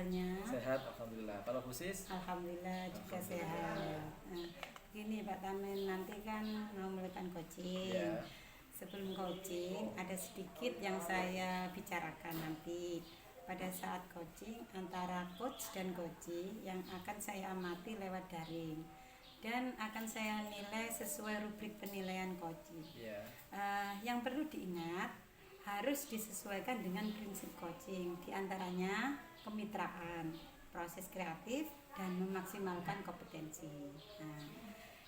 kabarnya? Sehat, alhamdulillah. Kalau khusus? Alhamdulillah juga Alhamdulillah. sehat. Nah, gini Pak Tamin, nanti kan mau melakukan coaching. Ya, Sebelum coaching, ada sedikit yang saya bicarakan nanti. Pada saat coaching, antara coach dan coaching yang akan saya amati lewat daring. Dan akan saya nilai sesuai rubrik penilaian coaching. ya, Yang perlu diingat, harus disesuaikan dengan prinsip coaching, diantaranya kemitraan, proses kreatif, dan memaksimalkan kompetensi. Nah,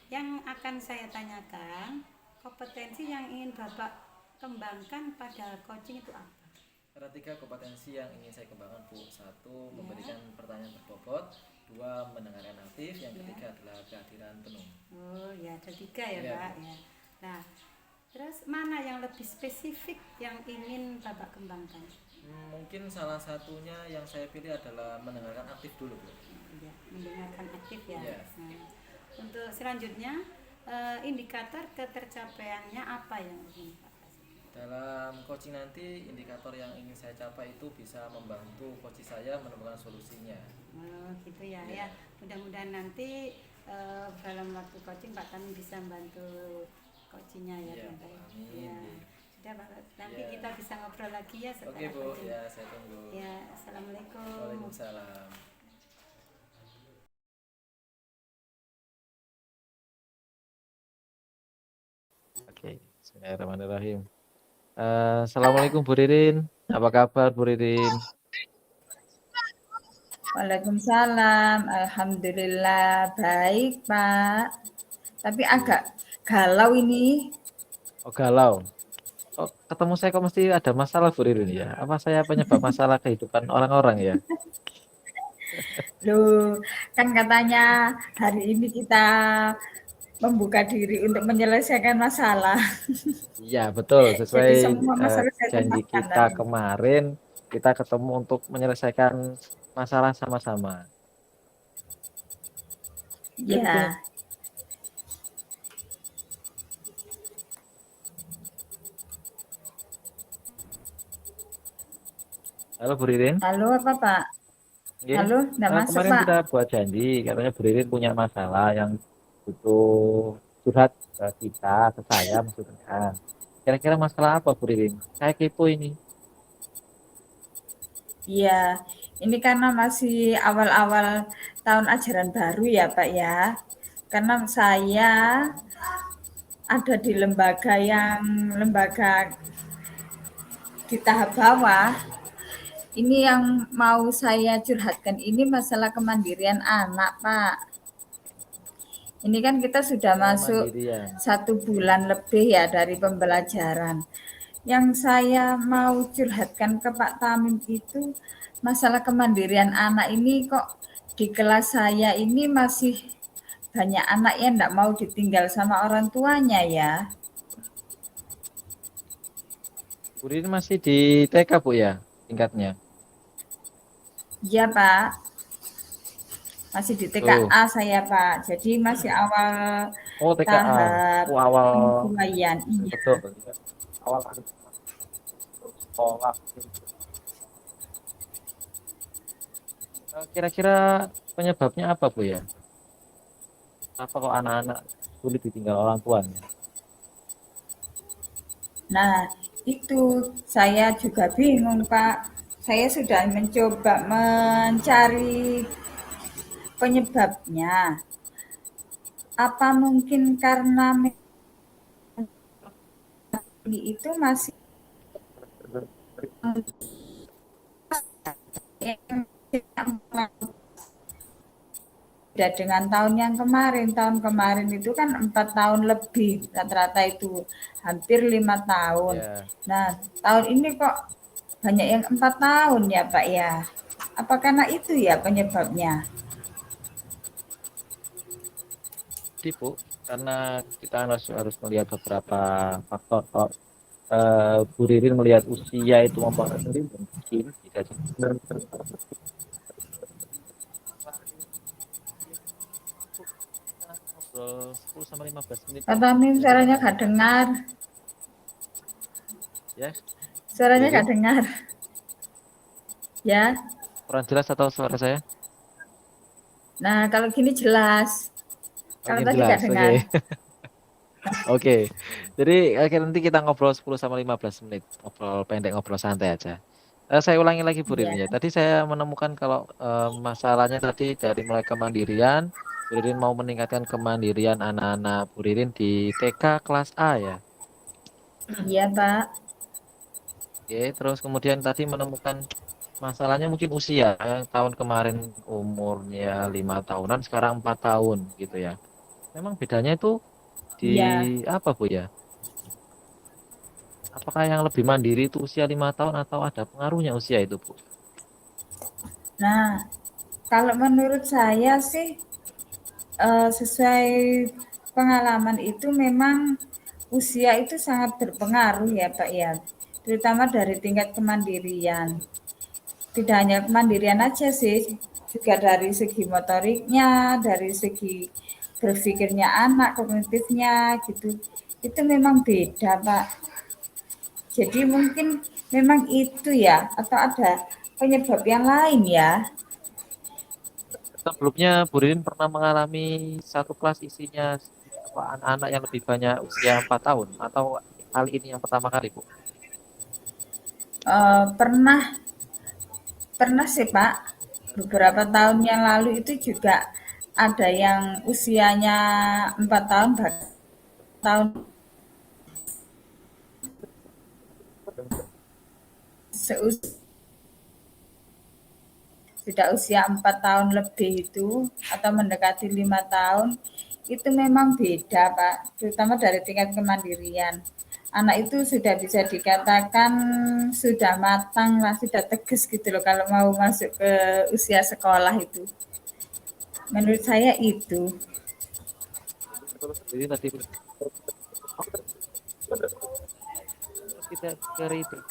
yang akan saya tanyakan, kompetensi yang ingin Bapak kembangkan pada coaching itu apa? ada 3 kompetensi yang ingin saya kembangkan, Bu. 1, Ya, memberikan pertanyaan berbobot. 2, mendengarkan aktif. Yang ya. ketiga adalah kehadiran penuh. Oh ya, ada 3 ya Ya, Pak Bu. ya. Nah, terus mana yang lebih spesifik yang ingin Bapak kembangkan? Mungkin salah satunya yang saya pilih adalah mendengarkan aktif dulu, Bu. Ya, mendengarkan aktif ya. Ya, Nah, untuk selanjutnya indikator ketercapaiannya apa yang ingin Pak kasih? dalam coaching nanti indikator yang ingin saya capai itu bisa membantu coach saya menemukan solusinya. Oh, gitu ya. Ya, Ya, mudah-mudahan nanti dalam waktu coaching Pak Tamin bisa membantu coachingnya ya, ya, Pak. Bu. Ya, Amin. sudah Pak. Nanti Ya. kita bisa ngobrol lagi ya Oke, setelah Bu. coaching. Ya, saya tunggu. Ya, assalamualaikum. Waalaikumsalam. Oke, bismillahirrahmanirrahim. Assalamualaikum Bu Ririn. Apa kabar Bu Ririn? Waalaikumsalam, alhamdulillah baik Pak. Tapi Oke. agak galau ini. Oh, galau. Oh, ketemu saya kok mesti ada masalah Bu Ririn ya? Apa saya penyebab masalah kehidupan orang-orang ya? Loh, kan katanya hari ini kita membuka diri untuk menyelesaikan masalah. Iya, betul. Sesuai Jadi semua eh, masalah saya janji tuntaskan kita tadi. kemarin, kita ketemu untuk menyelesaikan masalah sama-sama. Saya punya. Ya, Halo Bu Ririn. halo apa Pak? Oke. Halo, enggak masuk Kemarin Pak. kita buat janji, katanya Bu Ririn punya masalah yang butuh curhat ke kita, ke saya maksudnya. Kira-kira masalah apa Bu Ririn? Saya kepo ini. Iya, ini karena masih awal-awal tahun ajaran baru ya Pak ya. Karena saya ada di lembaga di tahap bawah. Ini yang mau saya curhatkan ini masalah kemandirian anak, Pak. Ini kan kita sudah masuk Kemandirian. 1 bulan lebih ya dari pembelajaran. Yang saya mau curhatkan ke Pak Tamim itu masalah kemandirian anak ini kok di kelas saya ini masih banyak anak yang enggak mau ditinggal sama orang tuanya ya. Bu Ririn masih di TK Bu ya tingkatnya? Iya, Pak. Masih di Tuh. TKA saya, Pak. Jadi masih awal Oh, TKA. tahap Oh, awal. pengemuraian. Iya. Betul. Awal sekolah. Kira-kira penyebabnya apa Bu ya? Apa kok anak-anak sulit ditinggal orang tuanya? Nah, itu saya juga bingung, Pak. Saya sudah mencoba mencari penyebabnya. Apa mungkin karena itu masih beda dengan tahun yang kemarin. Tahun kemarin itu kan 4 tahun lebih, rata-rata itu hampir 5 tahun. Ya, Nah, tahun ini kok banyak yang 4 tahun ya Pak ya. Apa karena itu ya penyebabnya? sih Bu, karena kita harus melihat beberapa faktor. Kalau Bu Ririn melihat usia itu mempengaruhi mungkin bisa jadi. Ngobrol 10 sampai 15 menit Pak kok. Tamim Kira-kira suaranya nggak gak apa-apa. dengar. Ya, Bu Suaranya gak Ririn. dengar. Ya, Kurang jelas atau suara saya? Nah, kalau gini jelas. Oh, Kalau ingin tadi jelas. nggak Oke. dengar. Oke. Jadi oke, nanti kita ngobrol 10 sampai 15 menit. Ngobrol pendek, ngobrol santai aja. Saya ulangi lagi Bu Iya, Ririn ya. Tadi saya menemukan kalau masalahnya tadi dari mulai kemandirian, Bu Ririn mau meningkatkan kemandirian anak-anak Bu Ririn di TK kelas A ya. iya Pak. Oke, terus kemudian tadi menemukan masalahnya mungkin usia. Yang tahun kemarin umurnya 5 tahunan, sekarang 4 tahun gitu ya. Memang bedanya itu di Iya. apa Bu ya? Apakah yang lebih mandiri itu usia 5 tahun atau ada pengaruhnya usia itu Bu? Nah, kalau menurut saya sih sesuai pengalaman itu memang usia itu sangat berpengaruh ya Pak ya, terutama dari tingkat kemandirian. Tidak hanya kemandirian aja sih, juga dari segi motoriknya, dari segi berpikirnya anak, kognitifnya gitu. Itu memang beda Pak. Jadi mungkin memang itu ya, atau ada penyebab yang lain ya. Sebelumnya Bu Ririn pernah mengalami satu kelas isinya apa, anak-anak yang lebih banyak usia 4 tahun atau kali ini yang pertama kali Bu? Pernah pernah sih Pak, beberapa tahun yang lalu itu juga ada yang usianya 4 tahun, bahkan tahun seusia sudah usia 4 tahun lebih itu atau mendekati 5 tahun itu memang beda Pak, terutama dari tingkat kemandirian. Anak itu sudah bisa dikatakan sudah matang lah, sudah tegas gitu loh kalau mau masuk ke usia sekolah itu. Menurut saya itu. Terus jadi tadi kita kritik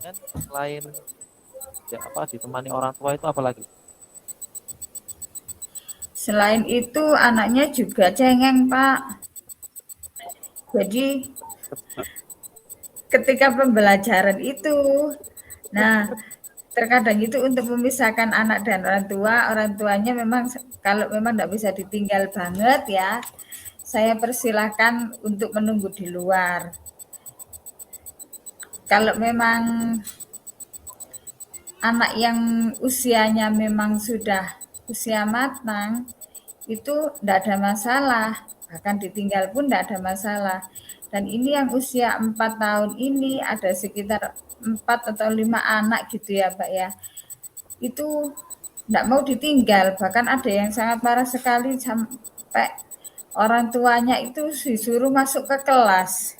kan selain ya apa ditemani orang tua itu apalagi? Selain itu anaknya juga cengeng Pak. Jadi ketika pembelajaran itu, nah terkadang itu untuk memisahkan anak dan orang tuanya memang kalau memang tidak bisa ditinggal banget ya, saya persilahkan untuk menunggu di luar. Kalau memang anak yang usianya memang sudah usia matang, itu tidak ada masalah, bahkan ditinggal pun tidak ada masalah. Dan ini yang usia 4 tahun ini ada sekitar 4 atau 5 anak gitu ya Pak ya, itu tidak mau ditinggal, bahkan ada yang sangat marah sekali sampai orang tuanya itu disuruh masuk ke kelas,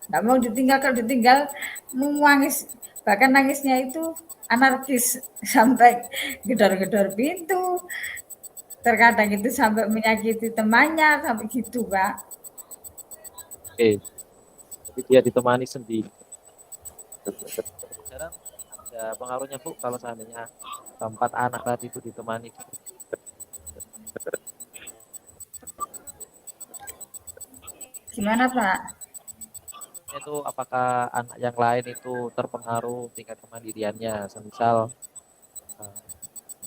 nggak mau ditinggal, kalau ditinggal nangis, bahkan nangisnya itu anarkis sampai gedor-gedor pintu, terkadang itu sampai menyakiti temannya sampai gitu Pak. Oke, jadi dia ditemani sendiri. Sekarang ada pengaruhnya Bu kalau seandainya keempat anak tadi itu ditemani Gimana Pak? itu apakah anak yang lain itu terpengaruh tingkat kemandiriannya? Semisal eh,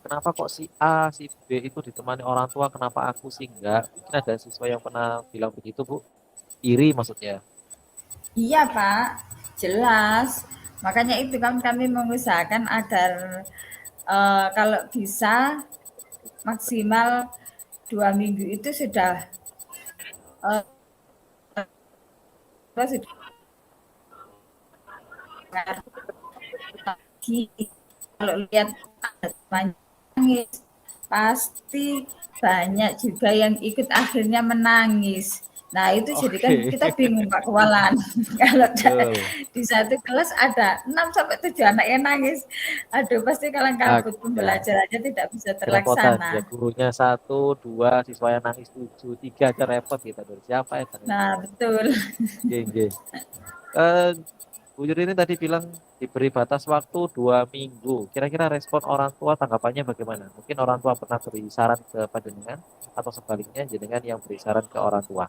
kenapa kok si A, si B itu ditemani orang tua, kenapa aku sih enggak? Mungkin ada siswa yang pernah bilang begitu Bu. Iri maksudnya. Iya Pak, jelas. Makanya itu kan kami mengusahakan agar kalau bisa maksimal 2 minggu itu sudah uh, sudah lagi. Kalau lihat ada teman nangis, pasti banyak juga yang ikut akhirnya menangis. Nah itu jadi kan Oke, kita bingung Pak kewalahan. Kalau betul. di satu kelas ada 6 sampai 7 anak yang nangis. Aduh pasti kalang kabut, Ya, pembelajarannya tidak bisa kerepotan. Ya terlaksana. gurunya satu, dua, siswa yang nangis tujuh, tiga aja repot kita. Dari siapa ya? Nah betul. Geng, Eh, Bu Yuri ini tadi bilang diberi batas waktu 2 minggu. Kira-kira respon orang tua tanggapannya bagaimana? Mungkin orang tua pernah beri saran kepada jenengan atau sebaliknya jenengan yang beri saran ke orang tua.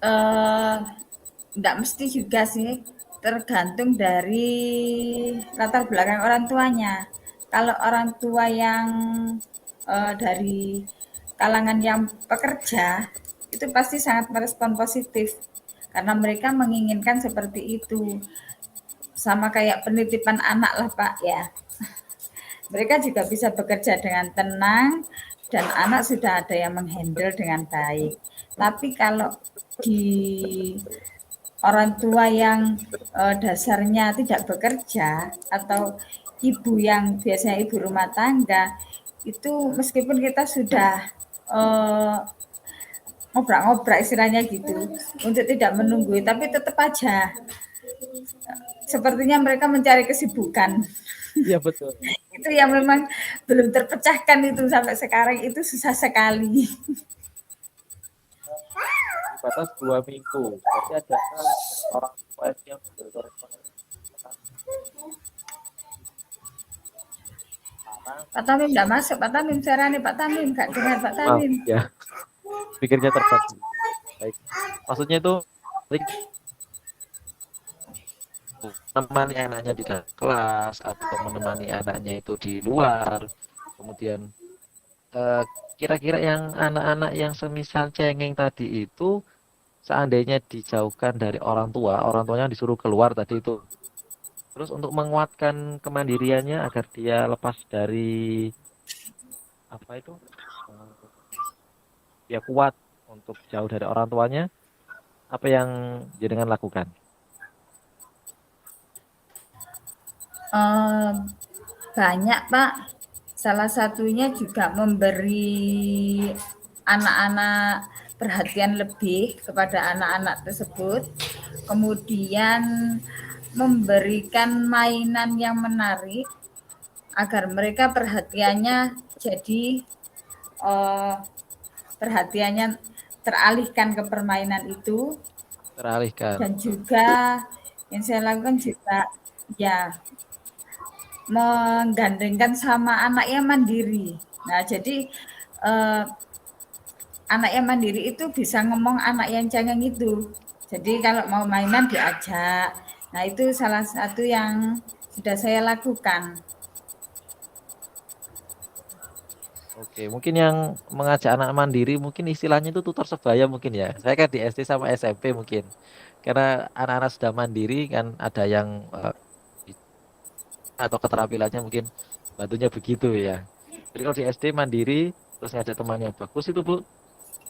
Eh, Nggak mesti juga sih. tergantung dari latar belakang orang tuanya. Kalau orang tua yang dari kalangan yang pekerja, itu pasti sangat merespon positif karena mereka menginginkan seperti itu. Sama kayak penitipan anak lah Pak ya. Mereka juga bisa bekerja dengan tenang dan anak sudah ada yang menghandle dengan baik. Tapi kalau di orang tua yang dasarnya tidak bekerja atau ibu yang biasanya ibu rumah tangga, itu meskipun kita sudah ngobrak-ngobrak istilahnya gitu untuk tidak menunggu, tapi tetap aja sepertinya mereka mencari kesibukan. Iya betul. Itu yang memang belum terpecahkan itu sampai sekarang, itu susah sekali. Di batas 2 minggu. Berarti ada orang tua yang berkoresponden sekarang. Pak Tamim tidak masuk, Pak Tamim suaranya Pak Tamim, Kak dengar Pak Maaf Tamim. ya, pikirnya terbagi. Baik. Maksudnya itu menemani anaknya di dalam kelas atau menemani anaknya itu di luar. Kemudian kira-kira yang anak-anak yang semisal cengeng tadi itu seandainya dijauhkan dari orang tua, orang tuanya disuruh keluar tadi itu. Terus untuk menguatkan kemandiriannya agar dia lepas dari apa itu, dia kuat untuk jauh dari orang tuanya, apa yang jenengan lakukan? Banyak Pak. Salah satunya juga memberi anak-anak perhatian lebih kepada anak-anak tersebut. Kemudian memberikan mainan yang menarik agar mereka perhatiannya jadi perhatiannya teralihkan ke permainan itu. Teralihkan. Dan juga yang saya lakukan juga ya menggandengkan sama anak yang mandiri. Nah, jadi anak yang mandiri itu bisa ngomong anak yang cengeng itu. Jadi kalau mau mainan diajak. Nah, itu salah satu yang sudah saya lakukan. Oke, mungkin yang mengajak anak mandiri mungkin istilahnya itu tutor sebaya mungkin ya. Saya kan di SD sama SMP mungkin. Karena anak-anak sudah mandiri kan ada yang atau keterampilannya mungkin bantunya begitu ya. Jadi kalau di SD mandiri terus ada teman yang bagus itu Bu.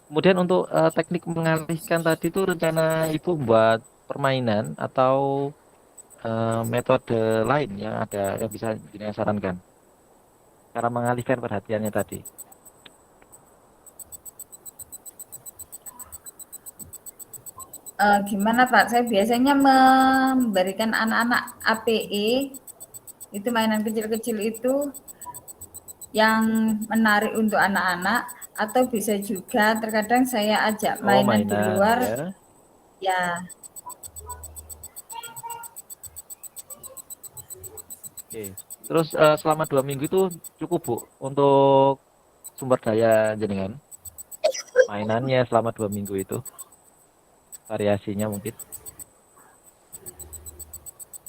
Kemudian untuk teknik mengalihkan tadi itu rencana Ibu buat permainan atau metode lain yang ada yang bisa disarankan cara mengalihkan perhatiannya tadi. Gimana Pak? Saya biasanya memberikan anak-anak APE, itu mainan kecil-kecil itu yang menarik untuk anak-anak, atau bisa juga terkadang saya ajak mainan di luar. Ya. Oke. Terus selama 2 minggu itu cukup Bu untuk sumber daya jenengan mainannya selama 2 minggu itu variasinya mungkin.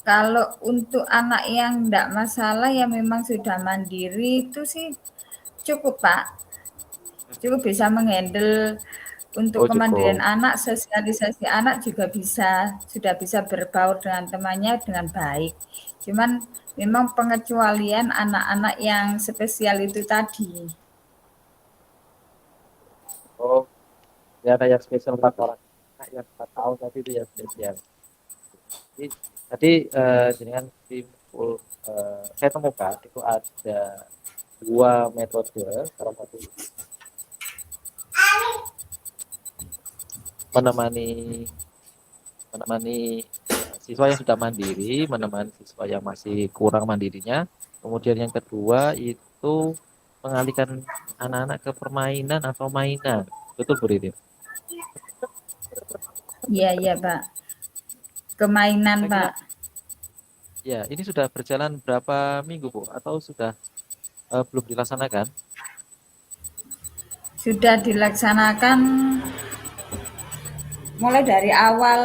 Kalau untuk anak yang enggak masalah yang memang sudah mandiri itu sih cukup Pak. Cukup bisa menghandle untuk kemandirian anak, sosialisasi anak juga bisa, sudah bisa berbaur dengan temannya dengan baik. Cuman memang pengecualian anak-anak yang spesial itu tadi. Oh, ya ada yang spesial 4 orang. Nah, yang 4 tahun tadi itu yang spesial. Jadi tadi dengan simpul saya temukan itu ada 2 metode. Salah satu menemani siswa yang sudah mandiri, menemani siswa yang masih kurang mandirinya. Kemudian yang kedua itu mengalihkan anak-anak ke permainan atau mainan. Betul Bu Ridin? Iya Pak. Kemainan Pak. Ya, ini sudah berjalan berapa minggu Bu? Atau sudah belum dilaksanakan? Sudah dilaksanakan mulai dari awal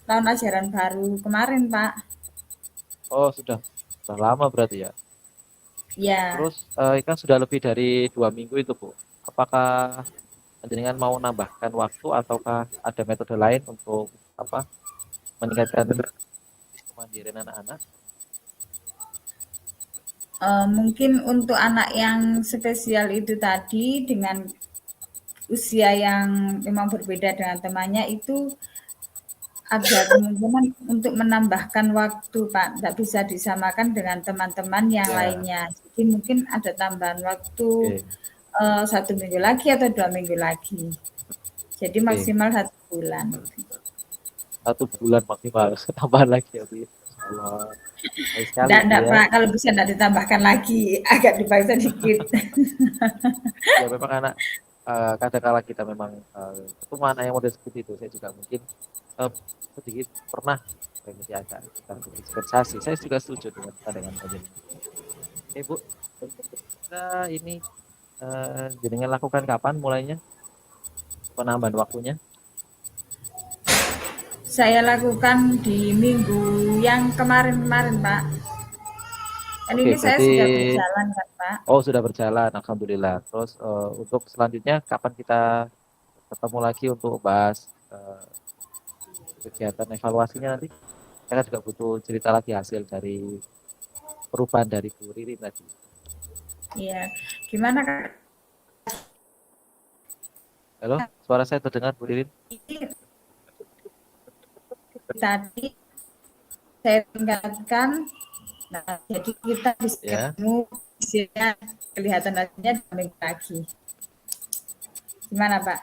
tahun ajaran baru kemarin, Pak. Oh, sudah lama berarti ya. Ya, Terus kan sudah lebih dari 2 minggu itu, Bu. Apakah jenengan mau nambahkan waktu ataukah ada metode lain untuk apa meningkatkan kemandirian anak-anak? mungkin untuk anak yang spesial itu tadi dengan usia yang memang berbeda dengan temannya itu ada kemungkinan untuk menambahkan waktu, Pak. Tidak bisa disamakan dengan teman-teman yang Ya, lainnya. Jadi mungkin ada tambahan waktu oke, 1 minggu lagi atau 2 minggu lagi. Jadi oke. maksimal 1 bulan. 1 bulan maksimal, tambahan lagi ya, Bu. Ya. Masya Allah, baik sekali Bu Enggak, ya. Pak. Kalau bisa enggak ditambahkan lagi, agak dipaksa dikit. Ya memang anak kadang-kala kita memang ketemu anak yang model seperti itu. Saya juga mungkin eh, sedikit pernah berarti agak kita dispensasi. Saya juga setuju dengan pandangan panjenengan. Bu, kita ini jenengan lakukan kapan mulainya penambahan waktunya? Saya lakukan di minggu yang kemarin-kemarin, Pak. Dan Oke, ini saya berarti sudah berjalan kan, Pak. oh sudah berjalan, alhamdulillah. Terus untuk selanjutnya kapan kita ketemu lagi untuk bahas kegiatan evaluasinya nanti? Saya juga butuh cerita lagi hasil dari perubahan dari Bu Ririn tadi. Iya. Gimana, Kak? Halo, suara saya terdengar Bu Ririn? Ini tadi saya tingkatkan. Nah, jadi kita bisa Ya, ketemu hasilnya, kelihatan hasilnya 2 minggu lagi. Gimana, Pak?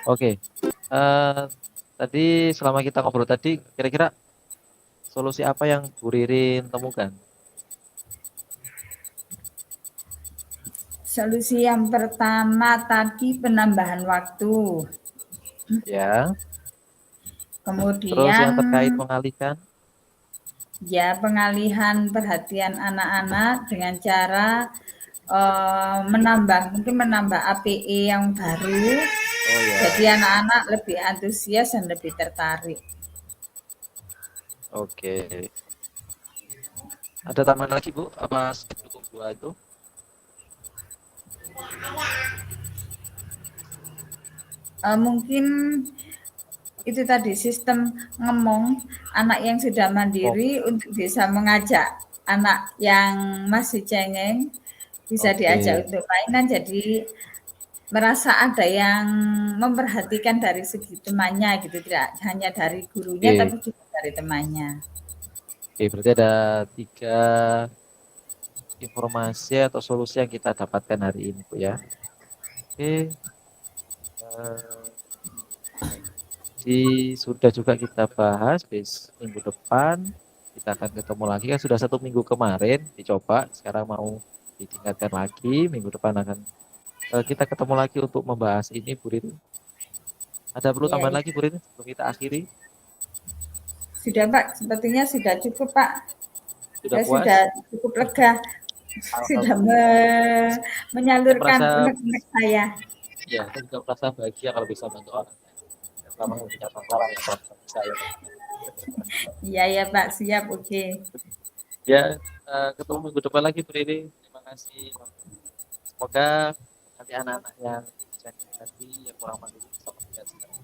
oke. Eh, Tadi selama kita ngobrol tadi, kira-kira solusi apa yang Bu Ririn temukan? Solusi yang pertama tadi penambahan waktu. Ya, terus Kemudian yang terkait mengalihkan, ya pengalihan perhatian anak-anak dengan cara mungkin menambah APE yang baru. oh Jadi ya, anak-anak lebih antusias dan lebih tertarik. oke. Ada tambahan lagi Bu? Apa cukup dua itu? Mungkin itu tadi sistem ngomong anak yang sudah Oh, mandiri untuk bisa mengajak anak yang masih cengeng bisa diajak oke, untuk mainan jadi merasa ada yang memperhatikan dari segi temannya gitu tidak hanya dari gurunya oke, tapi juga dari temannya. oke. Berarti ada 3 informasi atau solusi yang kita dapatkan hari ini Bu ya. Oke, eh, jadi sudah juga kita bahas minggu depan kita akan ketemu lagi kan sudah 1 minggu kemarin dicoba sekarang mau ditingkatkan lagi minggu depan akan kita ketemu lagi untuk membahas ini Bu Rin. Ada perlu Iya, tambahan lagi iya. Bu Rin sebelum kita akhiri? Sudah Pak, sepertinya sudah cukup Pak. Sudah Saya sudah puas? cukup lega, sudah Alhamdulillah. Saya menyalurkan merasa unek-unek saya. ya saya juga merasa bahagia kalau bisa bantu orang selama punya masalah yang seperti saya. Iya ya Pak, siap, oke. Ya ketemu minggu depan lagi Bu Rin. Terima kasih. Semoga nanti anak-anak yang jadi tadi yang kurang mandiri bisa melihat sekarang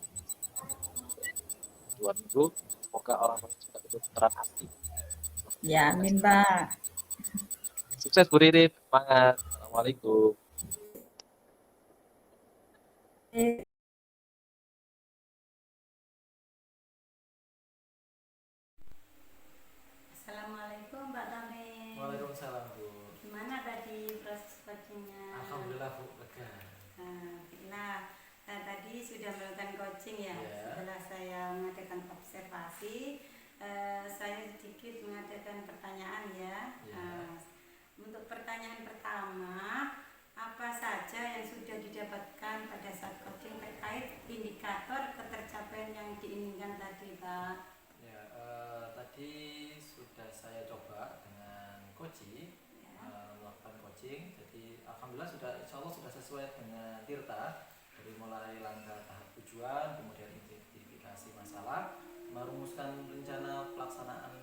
2 minggu. Semoga orang tua juga ikut peran aktif. Ya, amin Pak. Sukses Bu Ririn, semangat. Assalamualaikum. Assalamualaikum Mbak Tamin. Waalaikumsalam Bu. Gimana tadi proses coachingnya? Alhamdulillah Bu, lega. Nah, tadi sudah melakukan coaching ya. Ya. Setelah saya mengadakan observasi, saya sedikit mengadakan pertanyaan ya. Ya. Untuk pertanyaan pertama, apa saja yang sudah didapatkan pada saat coaching terkait indikator ketercapaian yang diinginkan tadi, Pak? Ya, tadi sudah saya coba dengan coaching, Ya. melakukan coaching. Jadi alhamdulillah sudah, insya Allah sudah sesuai dengan Tirta. Dari mulai langkah tahap tujuan, kemudian identifikasi masalah, merumuskan rencana pelaksanaan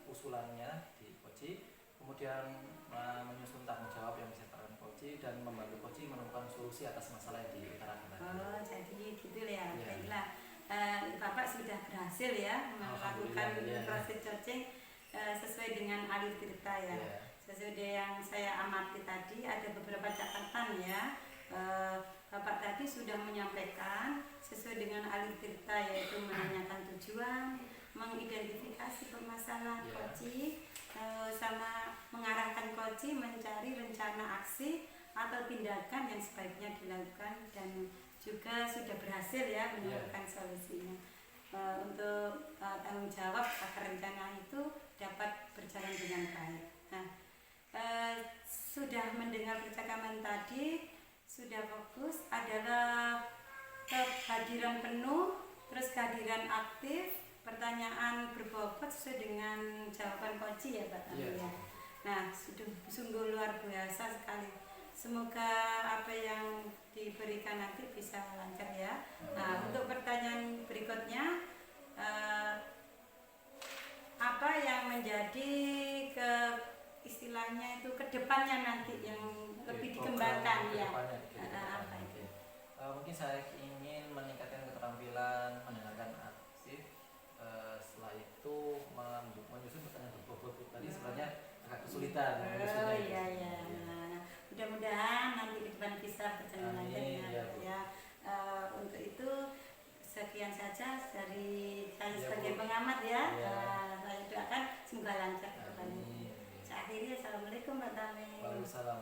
usulannya di Koji, kemudian menyusun tanggung jawab yang disertakan Koji dan membantu Koji menemukan solusi atas masalah yang diutarakan tadi. Oh, jadi gitu ya. Iya. Baiklah. Bapak sudah berhasil ya melakukan Alhamdulillah, iya. proses coaching sesuai dengan alur cerita ya. Iya. Sesuai dengan yang saya amati tadi ada beberapa catatan ya. Bapak tadi sudah menyampaikan sesuai dengan alur cerita, yaitu menanyakan tujuan, mengidentifikasi permasalahan Iya. Koji, sama mengarahkan Koji mencari rencana aksi atau tindakan yang sebaiknya dilakukan, dan juga sudah berhasil ya menemukan solusinya. Untuk tanggung jawab agar rencana itu dapat berjalan dengan baik. Nah, sudah mendengar percakapan tadi, sudah fokus adalah kehadiran penuh, terus kehadiran aktif, pertanyaan berbobot sesuai dengan jawaban Koji ya Pak Tami ya. Nah, sungguh luar biasa sekali. Semoga apa yang diberikan nanti bisa lancar ya. Nah, untuk pertanyaan berikutnya, apa yang menjadi istilahnya itu kedepannya nanti yang lebih dikembangkan ya? Apa itu? Mungkin saya ingin meningkatkan keterampilan mendengarkan aktif. Setelah itu menyusun pertanyaan berbobot tadi sebenarnya agak kesulitan. Oh iya iya. Nah, mudah-mudahan nanti ke depan bisa berjalan lancar ya. Untuk itu sekian saja dari saya sebagai pengamat ya. Saya doakan semoga lancar ke depannya. Saya akhiri, assalamualaikum Pak Tami. Waalaikumsalam.